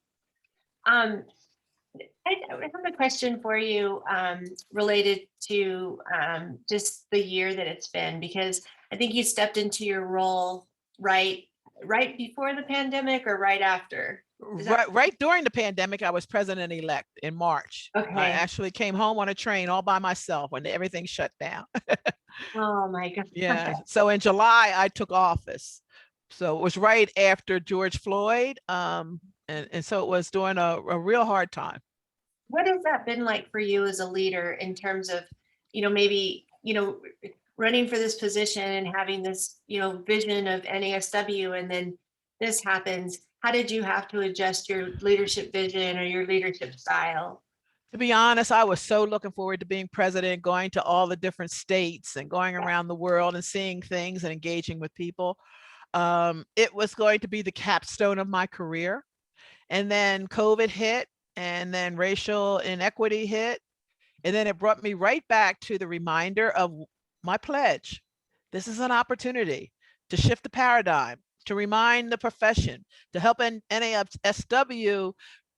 I have a question for you related to just the year that it's been, because I think you stepped into your role right before the pandemic or right after. Is that Right during the pandemic, I was president-elect in March. I okay? actually came home on a train all by myself when everything shut down. Oh my God. Yeah. So in July, I took office. So it was right after George Floyd. And so it was during a real hard time. What has that been like for you as a leader in terms of, maybe, running for this position and having this, vision of NASW, and then this happens? How did you have to adjust your leadership vision or your leadership style? To be honest, I was so looking forward to being president, going to all the different states and going around the world and seeing things and engaging with people. It was going to be the capstone of my career. And then COVID hit, and then racial inequity hit. And then it brought me right back to the reminder of my pledge. This is an opportunity to shift the paradigm, to remind the profession, to help NASW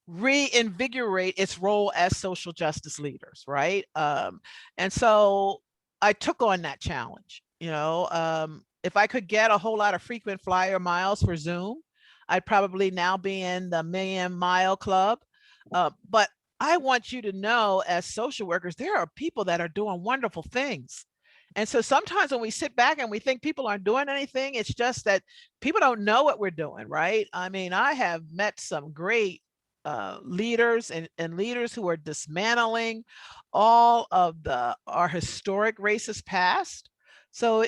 reinvigorate its role as social justice leaders, right? And so I took on that challenge. If I could get a whole lot of frequent flyer miles for Zoom, I'd probably now be in the million-mile club. But I want you to know, as social workers, there are people that are doing wonderful things. And so sometimes when we sit back and we think people aren't doing anything, it's just that people don't know what we're doing, right? I mean, I have met some great leaders and leaders who are dismantling all of our historic racist past. So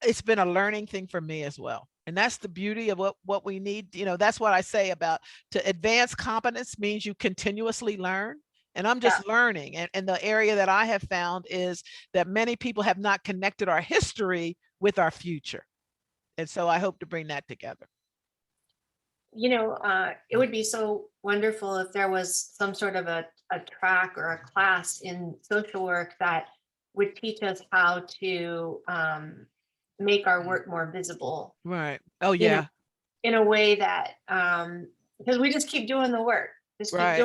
it's been a learning thing for me as well. And that's the beauty of what we need. That's what I say about, to advance competence means you continuously learn. And I'm just learning. And the area that I have found is that many people have not connected our history with our future. And so I hope to bring that together. It would be so wonderful if there was some sort of a track or a class in social work that would teach us how to make our work more visible. Right. Oh, yeah. In a way that, because we just keep doing the work, Right.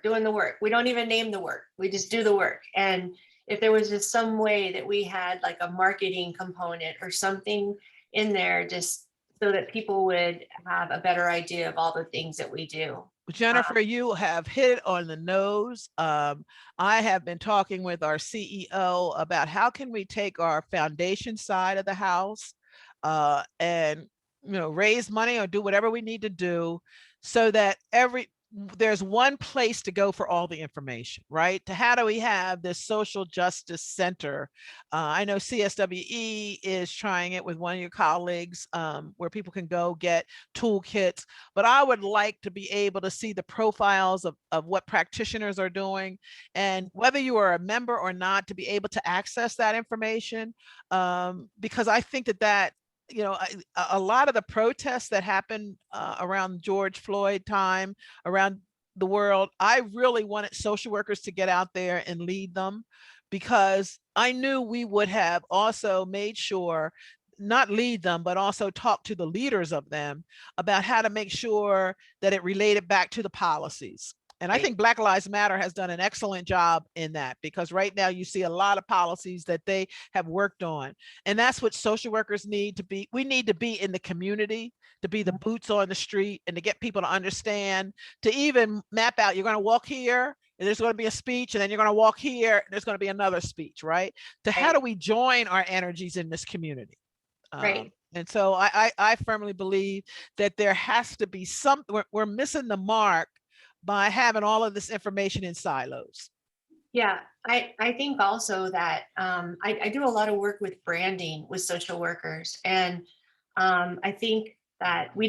doing the work. We don't even name the work. We just do the work. And if there was just some way that we had like a marketing component or something in there, just so that people would have a better idea of all the things that we do. Jennifer, you have hit it on the nose. I have been talking with our CEO about how can we take our foundation side of the house and raise money or do whatever we need to do so that there's one place to go for all the information, right? To how do we have this social justice center? I know CSWE is trying it with one of your colleagues where people can go get toolkits, but I would like to be able to see the profiles of what practitioners are doing, and whether you are a member or not, to be able to access that information, because I think that a lot of the protests that happened around George Floyd time around the world, I really wanted social workers to get out there and lead them, because I knew we would have also made sure, not lead them, but also talk to the leaders of them about how to make sure that it related back to the policies. And I think Black Lives Matter has done an excellent job in that, because right now you see a lot of policies that they have worked on. And that's what social workers need to be. We need to be in the community, to be the boots on the street, and to get people to understand, to even map out, you're going to walk here, and there's going to be a speech, and then you're going to walk here, and there's going to be another speech, right? How do we join our energies in this community? And so I firmly believe that there has to be we're missing the mark by having all of this information in silos. Yeah, I think also that I do a lot of work with branding with social workers, and I think that we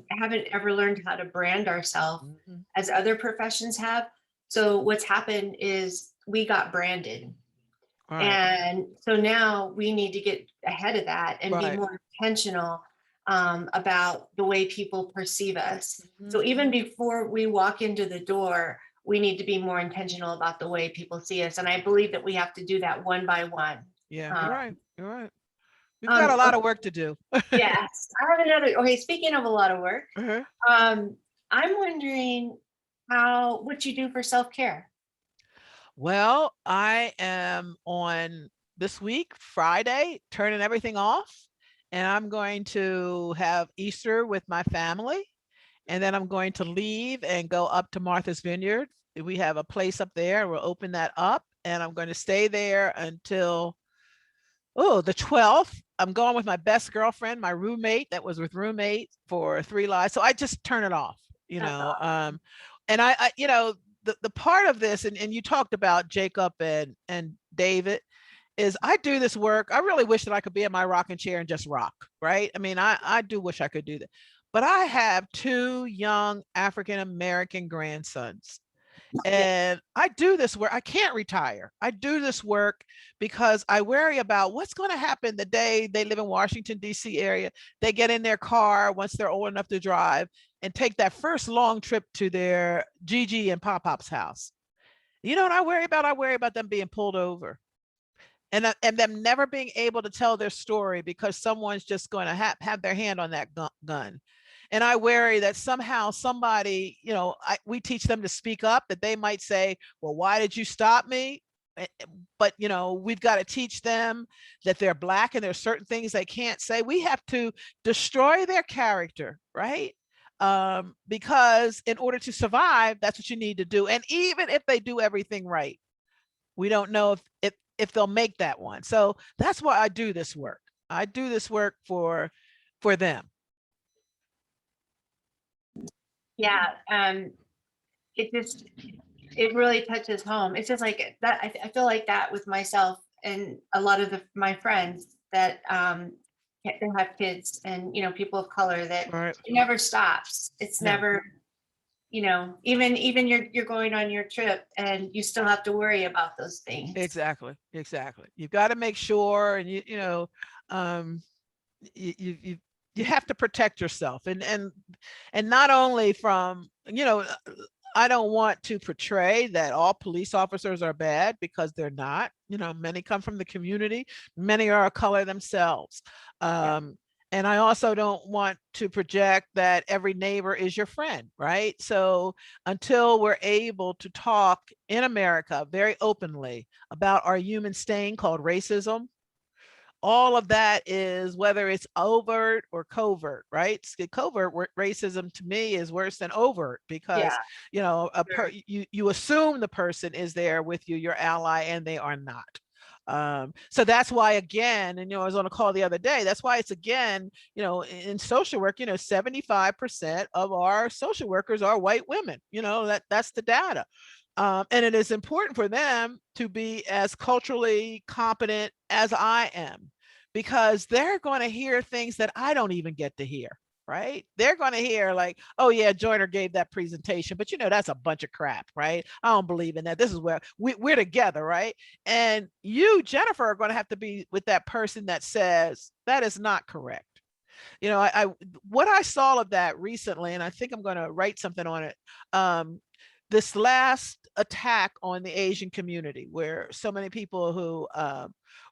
haven't ever learned how to brand ourselves as other professions have. So what's happened is we got branded. Right. And so now we need to get ahead of that and be Right. more intentional about the way people perceive us. Mhm. So even before we walk into the door, we need to be more intentional about the way people see us. And I believe that we have to do that one by one. Yeah, you're Um, right. You're right. We've got a lot of work to do. yes, I have another. Okay, speaking of a lot of work, Uh-huh. I'm wondering what you do for self-care. Well, I am on this week, Friday, turning everything off. And I'm going to have Easter with my family. And then I'm going to leave and go up to Martha's Vineyard. We have a place up there. We'll open that up. And I'm going to stay there until, the 12th. I'm going with my best girlfriend, my roommate that was with roommate for 3 lives. So I just turn it off, That's awesome. and the part of this, and you talked about Jacob and David, is I do this work. I really wish that I could be in my rocking chair and just rock, right? I mean, I do wish I could do that. But I have 2 young African American grandsons. Yeah, And I do this work. I can't retire. I do this work because I worry about what's going to happen the day they live in Washington, D.C. area. They get in their car once they're old enough to drive and take that first long trip to their Gigi and Pop-Pop's house. You know what I worry about? I worry about them being pulled over and them never being able to tell their story because someone's just going to have their hand on that gun. And I worry that somehow somebody, we teach them to speak up, that they might say, well, why did you stop me? But, we've got to teach them that they're Black and there's certain things they can't say. We have to destroy their character, right? Because in order to survive, that's what you need to do. And even if they do everything right, we don't know if they'll make that one. So that's why I do this work. I do this work for them. yeah. It really touches home. It's just like that. I feel like that with myself and a lot of my friends that they have kids and people of color, that Right. it never stops. It's No. never, even you're going on your trip and you still have to worry about those things. Exactly. You've got to make sure, and you have to protect yourself, and not only from, I don't want to portray that all police officers are bad, because they're not. Many come from the community, many are a color themselves. Yeah. And I also don't want to project that every neighbor is your friend, right? So until we're able to talk in America very openly about our human stain called racism, all of that is, whether it's overt or covert, right? Covert racism to me is worse than overt, because Yeah. you assume the person is there with you, your ally, and they are not. So that's why, again, and I was on a call the other day, that's why it's, again, in social work, 75% of our social workers are white women. That's the data. And it is important for them to be as culturally competent as I am, because they're going to hear things that I don't even get to hear, right? They're going to hear like, oh yeah, Joyner gave that presentation, but that's a bunch of crap, right? I don't believe in that. This is where we're together, right? And you, Jennifer, are going to have to be with that person that says that is not correct. What I saw of that recently, and I think I'm going to write something on it. This last attack on the Asian community, where so many people who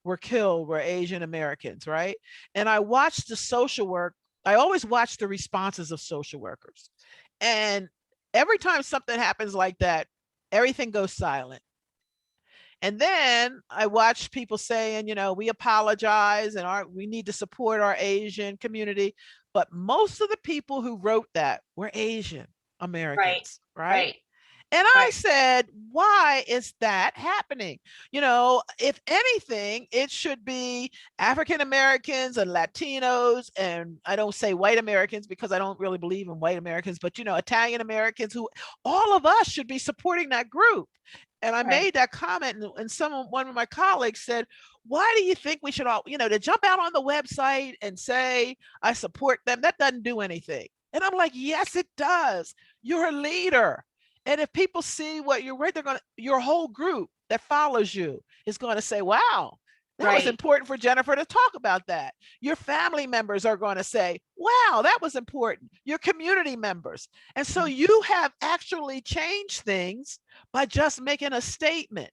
were killed were Asian Americans, right? And I watched the social work. I always watch the responses of social workers. And every time something happens like that, everything goes silent. And then I watched people saying, we apologize and we need to support our Asian community. But most of the people who wrote that were Asian Right. Americans, right? Right. And I Right. said, why is that happening? If anything, it should be African Americans and Latinos, and I don't say white Americans because I don't really believe in white Americans, but Italian Americans, who all of us should be supporting that group. And I made that comment, and one of my colleagues said, why do you think we should all, to jump out on the website and say, I support them? That doesn't do anything. And I'm like, yes, it does. You're a leader. And if people see what you're right, they're going to, your whole group that follows you is going to say, wow, that was Right. important for Jennifer to talk about that. Your family members are going to say, wow, that was important. Your community members. And so you have actually changed things by just making a statement.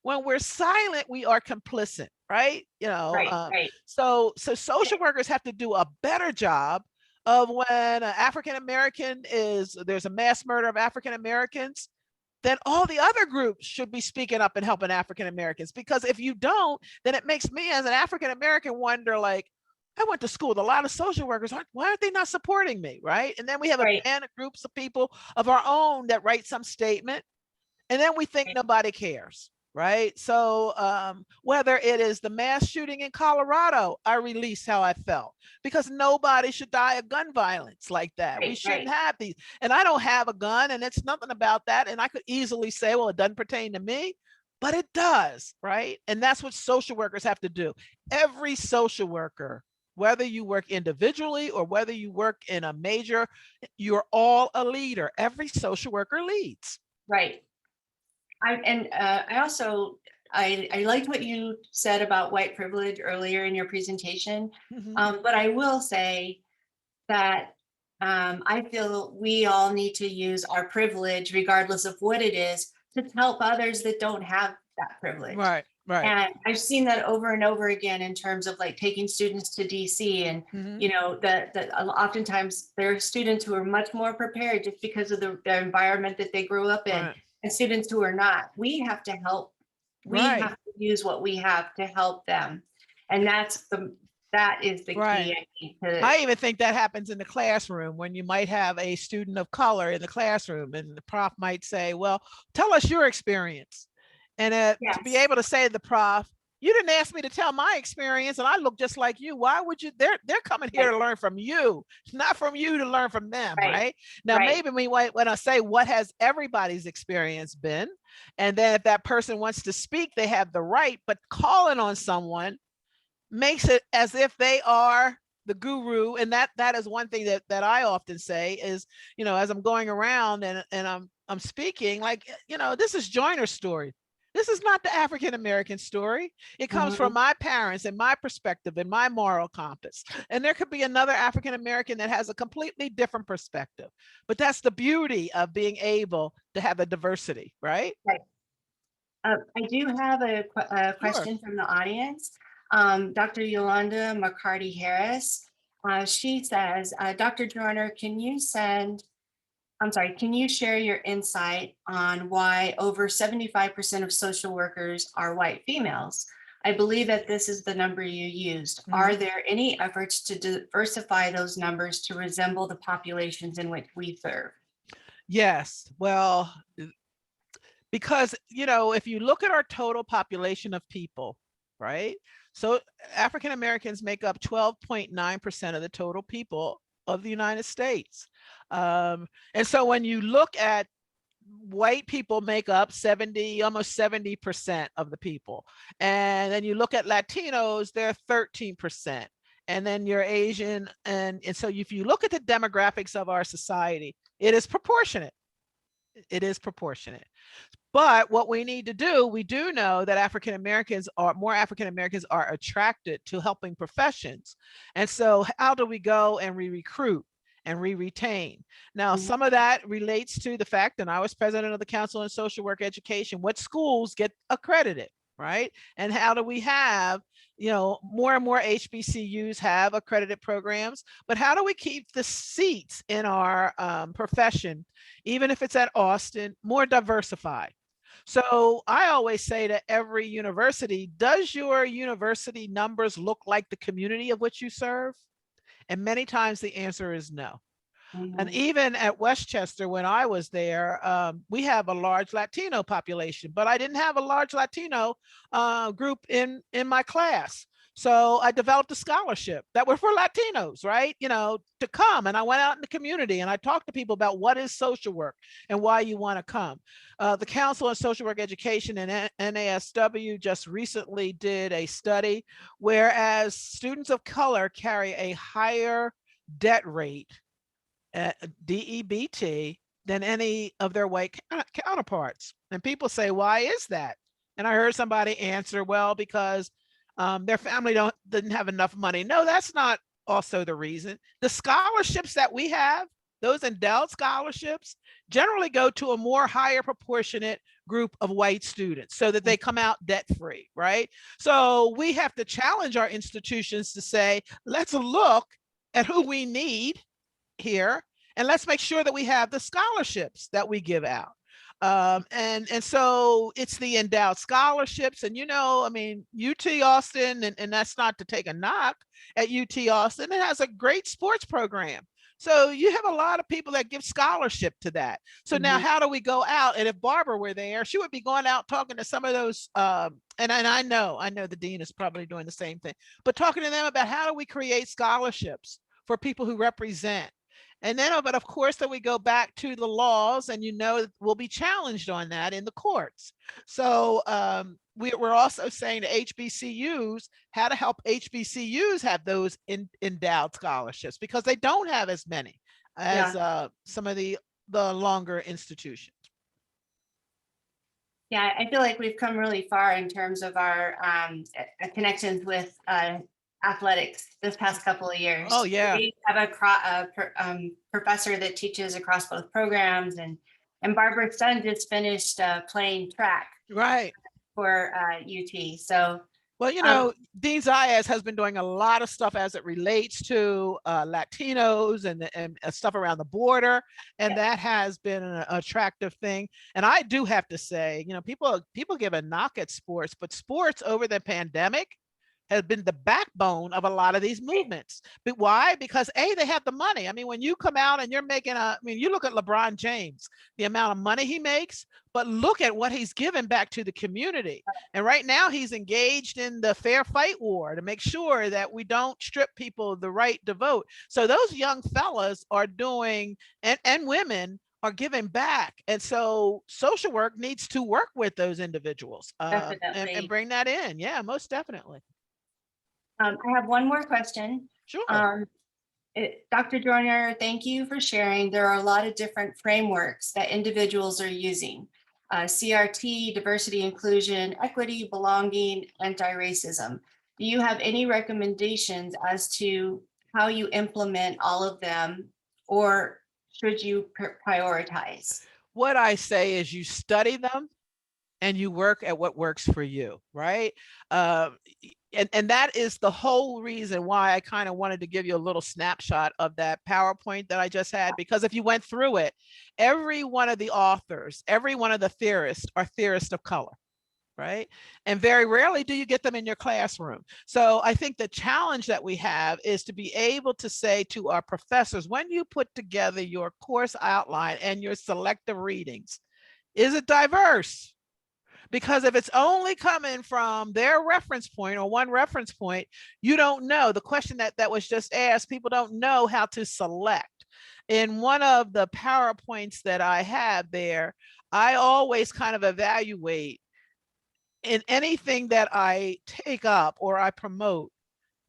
When we're silent, we are complicit, right? Right. Right. So social workers have to do a better job of when an African American there's a mass murder of African Americans, then all the other groups should be speaking up and helping African Americans. Because if you don't, then it makes me as an African American wonder, like, I went to school with a lot of social workers. Why aren't they not supporting me? Right. And then we have a band of groups of people of our own that write some statement. And then we think nobody cares. Right. So whether it is the mass shooting in Colorado, I released how I felt because nobody should die of gun violence like that. We shouldn't have these. And I don't have a gun and it's nothing about that. And I could easily say, well, it doesn't pertain to me, but it does. Right. And that's what social workers have to do. Every social worker, whether you work individually or whether you work in a major, you're all a leader. Every social worker leads. Right. I also liked what you said about white privilege earlier in your presentation, but I will say that I feel we all need to use our privilege, regardless of what it is, to help others that don't have that privilege. Right. Right. And I've seen that over and over again in terms of like taking students to DC and, you know, that oftentimes there are students who are much more prepared just because of the environment that they grew up in. Right. And students who are not. We have to help. We have to use what we have to help them. And that is the key. I even think that happens in the classroom when you might have a student of color in the classroom and the prof might say, well, tell us your experience. And to be able to say to the prof, you didn't ask me to tell my experience and I look just like you. Why would you? They're coming here to learn from you, not from you to learn from them, right? Now, maybe we might want to say, what has everybody's experience been? And then if that person wants to speak, they have the right, but calling on someone makes it as if they are the guru. And that is one thing that I often say is, you know, as I'm going around and I'm speaking, like, you know, this is Joyner's story. This is not the African-American story. It comes from my parents and my perspective and my moral compass. And there could be another African-American that has a completely different perspective. But that's the beauty of being able to have a diversity, right? Right. I do have a question from the audience. Dr. Yolanda McCarty-Harris. She says, Dr. Joyner, can you share your insight on why over 75% of social workers are white females? I believe that this is the number you used. Are there any efforts to diversify those numbers to resemble the populations in which we serve? Yes, well, because, you know, if you look at our total population of people, right? So African Americans make up 12.9% of the total people of the United States. And so when you look at white people make up almost 70% of the people. And then you look at Latinos, they're 13%. And then you're Asian. And so if you look at the demographics of our society, it is proportionate. It is proportionate. But what we need to do, we do know that more African Americans are attracted to helping professions. And so how do we go and recruit and retain? Now, some of that relates to the fact that I was president of the Council on Social Work Education, what schools get accredited, right? And how do we have, you know, more and more HBCUs have accredited programs, but how do we keep the seats in our profession, even if it's at Austin, more diversified? So I always say to every university, does your university numbers look like the community of which you serve? And many times the answer is no. And even at Westchester, when I was there, we have a large Latino population, but I didn't have a large Latino group in my class. So I developed a scholarship that were for Latinos, right? You know, to come. And I went out in the community and I talked to people about what is social work and why you want to come. The Council on Social Work Education and NASW just recently did a study, whereas students of color carry a higher debt rate, DEBT, than any of their white counterparts. And people say, why is that? And I heard somebody answer, well, because their family didn't have enough money. No, that's not also the reason. The scholarships that we have, those endowed scholarships, generally go to a more higher proportionate group of white students so that they come out debt free, right? So we have to challenge our institutions to say, let's look at who we need here, and let's make sure that we have the scholarships that we give out. And so it's the endowed scholarships. And, you know, I mean, UT Austin, and that's not to take a knock at UT Austin, it has a great sports program. So you have a lot of people that give scholarship to that. So now how do we go out? And if Barbara were there, she would be going out talking to some of those, and I know the dean is probably doing the same thing, but talking to them about how do we create scholarships for people who represent. And then, but of course, then we go back to the laws, and, you know, we'll be challenged on that in the courts. So we're also saying to HBCUs how to help HBCUs have those endowed scholarships, because they don't have as many as some of the longer institutions. Yeah, I feel like we've come really far in terms of our connections with athletics this past couple of years. Oh yeah. We have a professor that teaches across both programs, and Barbara's son just finished playing track Right. for UT. So, well, you know, Dean Zayas has been doing a lot of stuff as it relates to Latinos and stuff around the border, and that has been an attractive thing. And I do have to say, you know, people give a knock at sports, but sports over the pandemic has been the backbone of a lot of these movements. But why? Because they have the money. I mean, when you come out and you're making you look at LeBron James, the amount of money he makes, but look at what he's given back to the community. And right now he's engaged in the fair fight war to make sure that we don't strip people the right to vote. So those young fellas are doing, and women are giving back. And so social work needs to work with those individuals and bring that in. Yeah, most definitely. I have one more question. Sure. Dr. Joyner, thank you for sharing. There are a lot of different frameworks that individuals are using. CRT, diversity, inclusion, equity, belonging, anti-racism. Do you have any recommendations as to how you implement all of them, or should you prioritize? What I say is you study them and you work at what works for you, right? And that is the whole reason why I kind of wanted to give you a little snapshot of that PowerPoint that I just had, because if you went through it, every one of the authors, every one of the theorists are theorists of color, right? And very rarely do you get them in your classroom. So I think the challenge that we have is to be able to say to our professors, when you put together your course outline and your selective readings, is it diverse? Because if it's only coming from their reference point or one reference point, you don't know. The question that was just asked, people don't know how to select. In one of the PowerPoints that I have there, I always kind of evaluate in anything that I take up or I promote,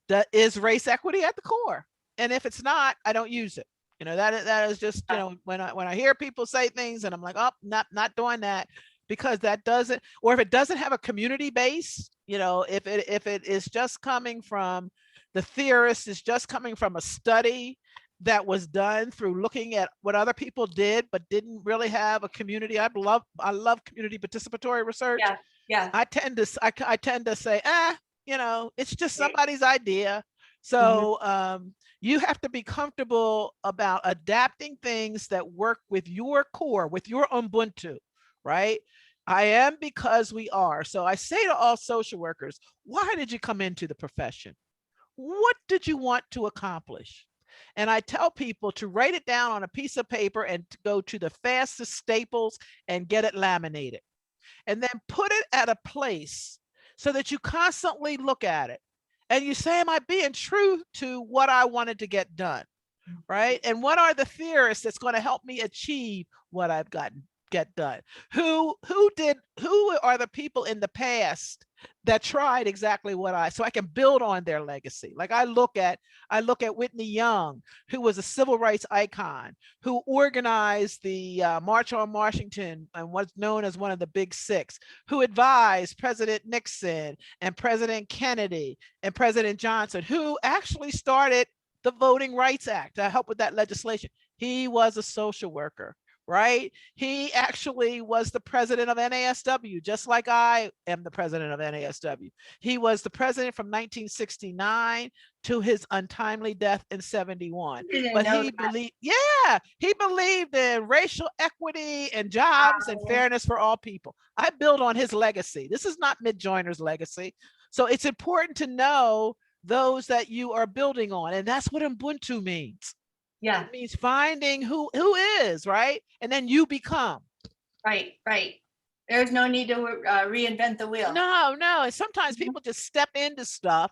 that is race equity at the core. And if it's not, I don't use it. You know, that is just, you know, when I hear people say things and I'm like, oh, not doing that. Because that doesn't, or if it doesn't have a community base, you know, if it is just coming from the theorist, is just coming from a study that was done through looking at what other people did, but didn't really have a community. I love community participatory research. Yeah. I tend to say, you know, it's just somebody's idea. So you have to be comfortable about adapting things that work with your core, with your Ubuntu. Right? I am because we are. So I say to all social workers, why did you come into the profession? What did you want to accomplish? And I tell people to write it down on a piece of paper and to go to the fastest Staples and get it laminated. And then put it at a place so that you constantly look at it. And you say, am I being true to what I wanted to get done? Right? And what are the theorists that's going to help me achieve what I've get done? Who are the people in the past that tried exactly so I can build on their legacy. Like I look at Whitney Young, who was a civil rights icon, who organized the March on Washington and what's known as one of the Big Six, who advised President Nixon and President Kennedy and President Johnson, who actually started the Voting Rights Act to help with that legislation. He was a social worker, right? He actually was the president of NASW, just like I am the president of NASW. He was the president from 1969 to his untimely death in 71. But he believed, he believed in racial equity and jobs and fairness for all people. I build on his legacy. This is not Mit Joyner's legacy. So it's important to know those that you are building on. And that's what Ubuntu means. Yeah. It means finding who is, right? And then you become. Right. There's no need to reinvent the wheel. No. And sometimes people just step into stuff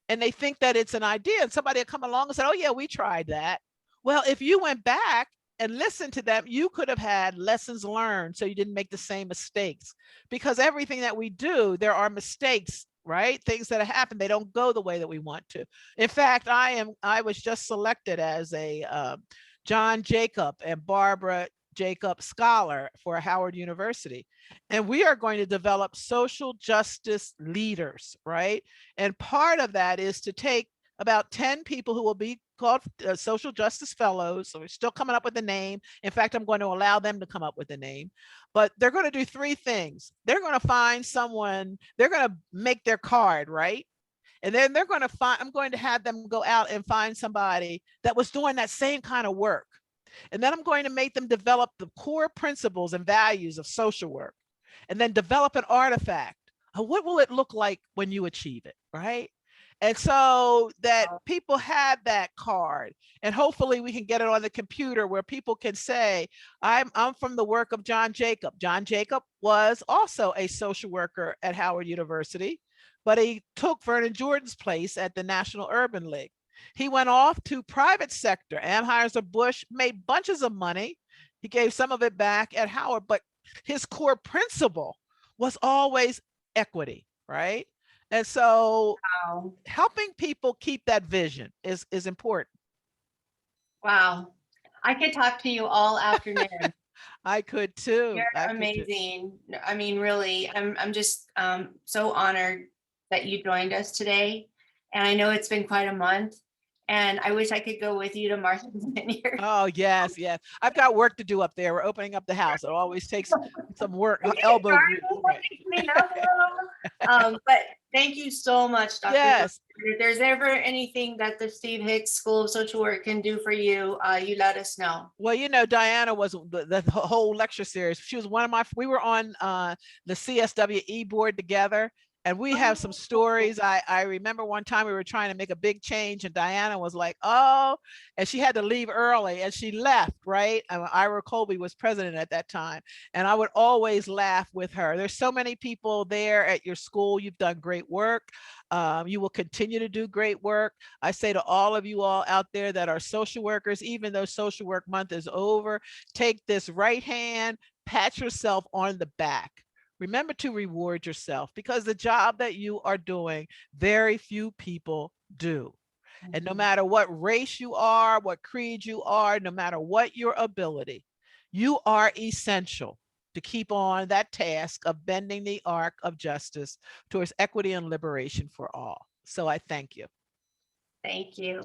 and they think that it's an idea, and somebody will come along and say, oh yeah, we tried that. Well, if you went back and listened to them, you could have had lessons learned so you didn't make the same mistakes. Because everything that we do, there are mistakes, right? Things that happen, they don't go the way that we want to. In fact, I was just selected as a John Jacob and Barbara Jacob Scholar for Howard University. And we are going to develop social justice leaders, right? And part of that is to take about 10 people who will be called social justice fellows. So we're still coming up with a name. In fact, I'm going to allow them to come up with a name, but they're going to do three things. They're going to find someone, they're going to make their card, right? And then they're going to I'm going to have them go out and find somebody that was doing that same kind of work. And then I'm going to make them develop the core principles and values of social work, and then develop an artifact. What will it look like when you achieve it, right? And so that people have that card, and hopefully we can get it on the computer where people can say, I'm from the work of John Jacob. John Jacob was also a social worker at Howard University, but he took Vernon Jordan's place at the National Urban League. He went off to private sector. Anheuser-Busch made bunches of money. He gave some of it back at Howard, but his core principle was always equity, right? And so helping people keep that vision is important. Wow. I could talk to you all afternoon. I could too. You're amazing. I mean, really, I'm just so honored that you joined us today. And I know it's been quite a month, and I wish I could go with you to Martha's Vineyard. Oh, yes. I've got work to do up there. We're opening up the house. It always takes some work, elbow grease. But thank you so much, Dr. Yes. If there's ever anything that the Steve Hicks School of Social Work can do for you, you let us know. Well, you know, Diana was the whole lecture series. She was one of we were on the CSW board together. And we have some stories. I remember one time we were trying to make a big change, and Diana was like, oh, and she had to leave early, and she left, right? Ira Colby was president at that time. And I would always laugh with her. There's so many people there at your school. You've done great work. You will continue to do great work. I say to all of you all out there that are social workers, even though Social Work Month is over, take this right hand, pat yourself on the back. Remember to reward yourself, because the job that you are doing, very few people do. And no matter what race you are, what creed you are, no matter what your ability, you are essential to keep on that task of bending the arc of justice towards equity and liberation for all. So I thank you. Thank you.